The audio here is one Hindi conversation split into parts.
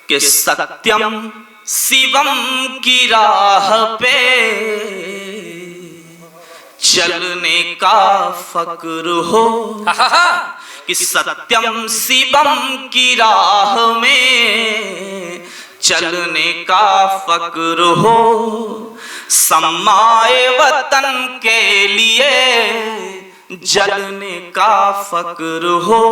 कि सत्यम शिवम की राह पे चलने का फक्र हो, कि सत्यम शिवम की राह में चलने का फक्र हो, सम्माए वतन के लिए जलने का फक्र हो।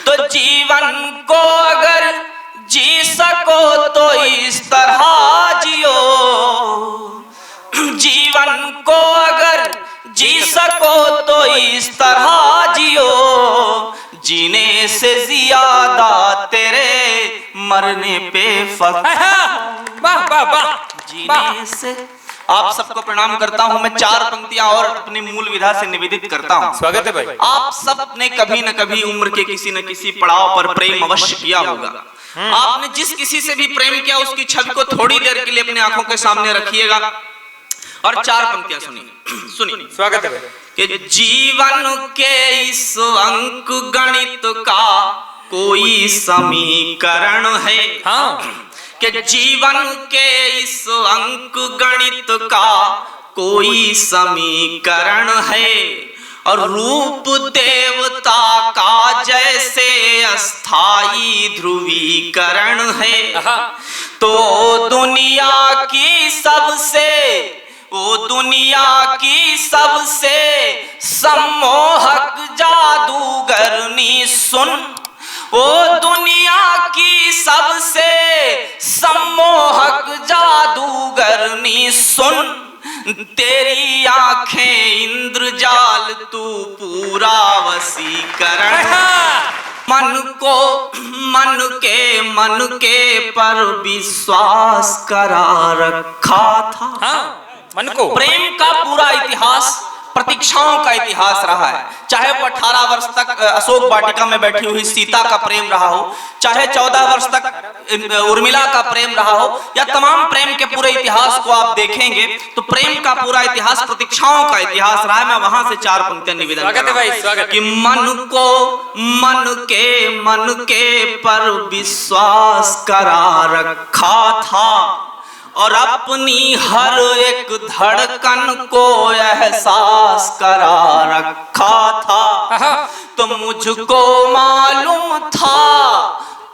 तो जीवन को अगर जी सको तो इस तरह जियो, जीवन को अगर जी सको तो इस तरह जियो, जीने से ज्यादा तेरे मरने पे फख्र। वाह वाह वाह। जीने से आप सबको प्रणाम करता हूं। मैं चार पंक्तियां और अपनी मूल विधा से निवेदित करता हूं। स्वागत है भाई। आप सब ने कभी न कभी उम्र के किसी न किसी पड़ाव पर प्रेम अवश्य किया होगा। आपने जिस किसी से भी प्रेम किया उसकी छवि को थोड़ी देर के लिए अपनी आंखों के सामने रखिएगा और चार पंक्तियां सुनिए। स्वागत है भाई। कि जीवन के इस अंक गणित का कोई समीकरण है, हाँ। कि जीवन के इस अंक गणित का कोई समीकरण है, और रूप देवता का जैसे अस्थाई ध्रुवीकरण है। तो दुनिया की सबसे सम्मोहक जादूगरनी सुन, ओ दुनिया की सबसे सम्मोहक जादूगरनी सुन, तेरी आंखें इंद्रजाल तू पूरा वसीकरण। मन के पर विश्वास करा रखा था। मन को प्रेम का पूरा इतिहास प्रतीक्षाओं का इतिहास रहा है। चाहे वो 18 वर्ष तक अशोक वाटिका में बैठी हुई सीता का प्रेम रहा हो, चाहे 14 वर्ष तक उर्मिला का प्रेम रहा हो, या तमाम प्रेम के पूरे इतिहास को आप देखेंगे तो प्रेम का पूरा इतिहास प्रतीक्षाओं का इतिहास रहा है। मैं वहां से चार पंक्तियां निवेदन स्वागत है भाई, स्वागत। कि मन के पर विश्वास करा रखा था, और अपनी हर एक धड़कन को एहसास करा रखा था। तो मुझको मालूम था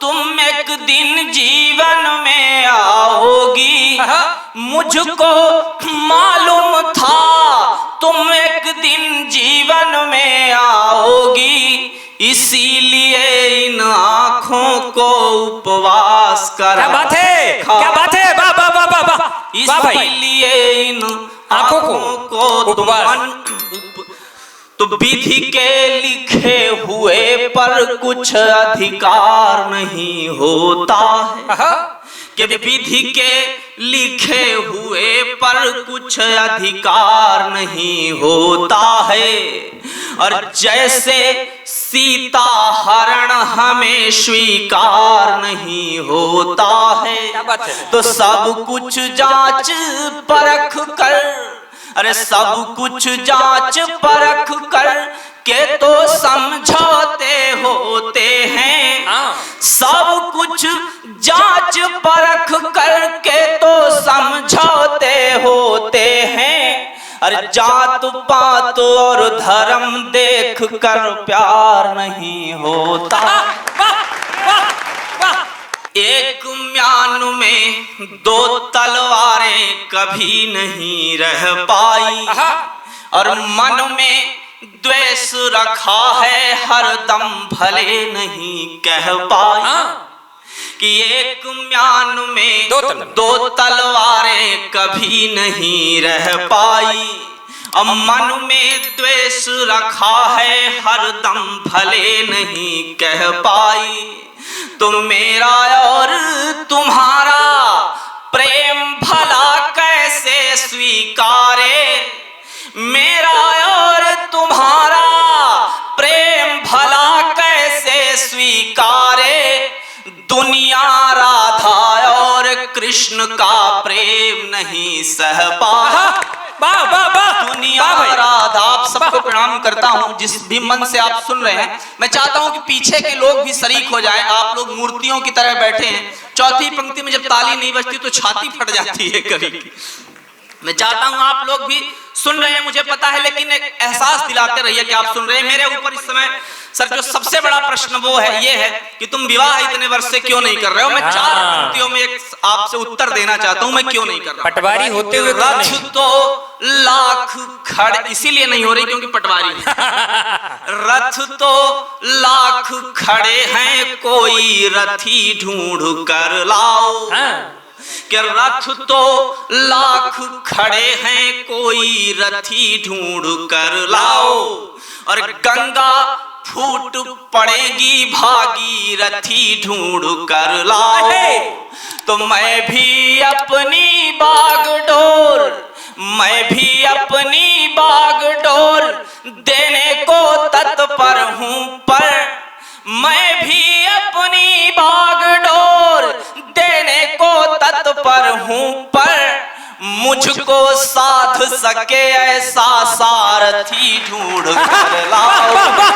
तुम एक दिन जीवन में आओगी, मुझको मालूम था तुम एक दिन जीवन में आओगी, इसीलिए इन आँखों को उपवास करा। क्या बात है, क्या बात है। इसीलिए इन आँखों को उपवास। तो विधि के लिखे हुए पर कुछ अधिकार नहीं होता है, कि विधि के लिखे हुए पर कुछ अधिकार नहीं होता है, और जैसे सीता हरण हमें स्वीकार नहीं होता है। तो सब कुछ जांच परख कर, अरे सब कुछ जांच परख कर के तो समझौते होते हैं, सब कुछ जांच परख कर के तो समझौते होते हैं, अरे जात पात और धर्म देख कर प्यार नहीं होता। एक म्यान में दो तलवारें कभी नहीं रह पाई, और मन में द्वेष रखा है हरदम भले नहीं कह पाई, कि एक म्यान में दो तलवारें कभी नहीं रह पाई, और मन में द्वेष रखा है हरदम भले नहीं कह पाई। तो मेरा और तुम्हारा प्रेम भला कैसे स्वीकारे, मेरा और तुम्हारा प्रेम भला कैसे स्वीकारे, दुनिया राधा और कृष्ण का प्रेम नहीं सह पा। वाह वाह वाह दुनिया वाह भाई। राधा आप सबको प्रणाम करता हूँ जिस भी मन से आप सुन रहे हैं। मैं चाहता हूँ कि पीछे के लोग भी शरीक हो जाएं। आप लोग मूर्तियों की तरह बैठे हैं। चौथी पंक्ति में जब ताली नहीं बजती तो छाती फट जाती है कभी। मैं चाहता हूँ आप लोग भी सुन रहे हैं, मुझे पता है, लेकिन एक एहसास दिलाते रहिए कि आप सुन रहे हैं। मेरे ऊपर इस समय सर जो सबसे बड़ा प्रश्न वो है, ये है कि तुम विवाह इतने वर्ष से क्यों नहीं कर रहे हो। मैं 4 पंक्तियों में एक आपसे उत्तर देना चाहता हूँ, मैं क्यों नहीं कर रहा। पटवारी होते हुए रथ तो लाख खड़े इसीलिए नहीं हो रही क्योंकि पटवारी है। रथ तो लाख खड़े हैं, कोई रथी ढूंढ कर लाओ। कि रथ तो लाख खड़े हैं, कोई रथी ढूंढ कर लाओ। और गंगा फूट पड़ेगी, भागी रथी ढूंढ कर लाओ। तो मैं भी अपनी बागडोर, मैं भी अपनी बागडोर देने को तत्पर हूं, पर मैं भी अपनी बागडोर देने को तत्पर हूं, पर मुझको साध सके ऐसा सारथी ढूंढ कर लाओ।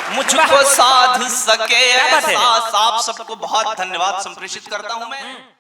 मुझको साध सके ऐसा। आप सबको बहुत धन्यवाद संप्रेषित करता हूं मैं।